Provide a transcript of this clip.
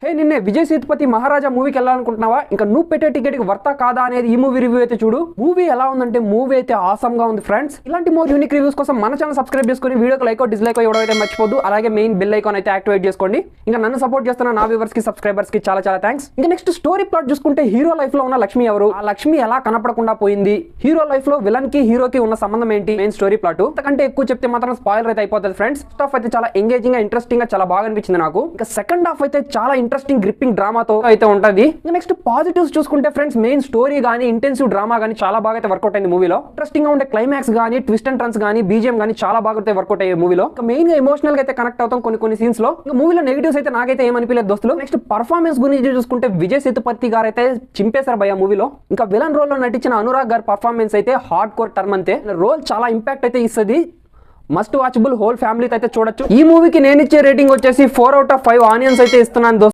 హే నిన్నే విజయ్ సేతుపతి మహారాజా మూవీకి వెళ్ళాలనుకుంటున్నావా? ఇంకా నువ్వు పెట్టే టికెట్కి వర్తా కాదా అనేది ఈ మూవీ రివ్యూ అయితే చూడు. మూవీ ఎలా ఉందంటే మూవీ అయితే ఆసమ్ గా ఉంది ఫ్రెండ్స్. ఇలాంటి మోర్ యూనిక్ రివ్యూస్ కోసం మన ఛానల్ సబ్స్క్రైబ్ చేసుకుని వీడియోకి లైక్ డిస్లైక్ ఇవ్వడం అయితే మర్చిపోద్దు. అలాగే మెయిన్ బెల్ ఐకాన్ అయితే యాక్టివేట్ చేసుకోండి. ఇంకా నన్ను సపోర్ట్ చేస్తున్న నా వ్యూవర్స్ కి సబ్స్క్రైబర్స్ కి చాలా చాలా థ్యాంక్స్. ఇంకా నెక్స్ట్ స్టోరీ ప్లాట్ చూసుకుంటే హీరో లైఫ్ లో ఉన్న లక్ష్మి ఎవరు, ఆ లక్ష్మి ఎలా కనపడకుండా పోయింది, హీరో లైఫ్ లో విలన్ కి హీరోకి ఉన్న సంబంధం ఏంటి, మెయిన్ స్టోరీ ప్లాట్. అంతకంటే ఎక్కువ చెప్తే మాత్రం స్పాయిలర్ అయితే అయిపోతుంది ఫ్రెండ్స్. ఫస్ట్ హాఫ్ అయితే చాలా ఎంగేజింగ్ గా ఇంట్రెస్టింగ్ గా చాలా బాగా అనిపించింది నాకు. ఇంకా సెకండ్ హాఫ్ అయితే చాలా ఇంట్రెస్టింగ్ గ్రిప్పింగ్ డ్రామాతో అయితే ఉంటది. నెక్స్ట్ పాజిటివ్స్ చూసుకుంటే ఫ్రెండ్స్ మెయిన్ స్టోరీ గానీ ఇంటెన్సివ్ డ్రామా గానీ చాలా బాగా అయితే వర్కౌట్ అయింది మూవీలో. ఇంట్రెస్టింగ్ గా ఉండే క్లైమాక్స్ గానీ ట్విస్ట్ అండ్ టర్న్స్ గానీ బీజిఎం గానీ చాలా బాగా అయితే వర్కౌట్ అయ్యే మూవీలో. ఇంకా మెయిన్ గా ఎమోషనల్ గా అయితే కనెక్ట్ అవుతాం కొన్ని సీన్స్ లో. ఇంకా మూవీలో నెగిటివ్స్ అయితే నాకైతే ఏమనిపించలేదు దోస్తులు. నెక్స్ట్ పర్ఫార్మెన్స్ గురించి చూసుకుంటే విజయ్ సేతుపతి గారు అయితే చింపేశారు భయ మూవీలో. ఇంకా విలన్ రోల్ లో నటించిన అనురాగ్ గారి పర్ఫార్మెన్స్ అయితే హార్డ్ కోర్ టర్మ్ అంతే. రోల్ చాలా ఇంపాక్ట్ అయితే ఇస్తుంది. మస్ట్ వాచబుల్ హోల్ ఫ్యామిలీ అయితే చూడొచ్చు. ఈ మూవీకి నేను ఇచ్చే రేటింగ్ వచ్చేసి 4/5 ఆనియన్స్ అయితే ఇస్తున్నాను.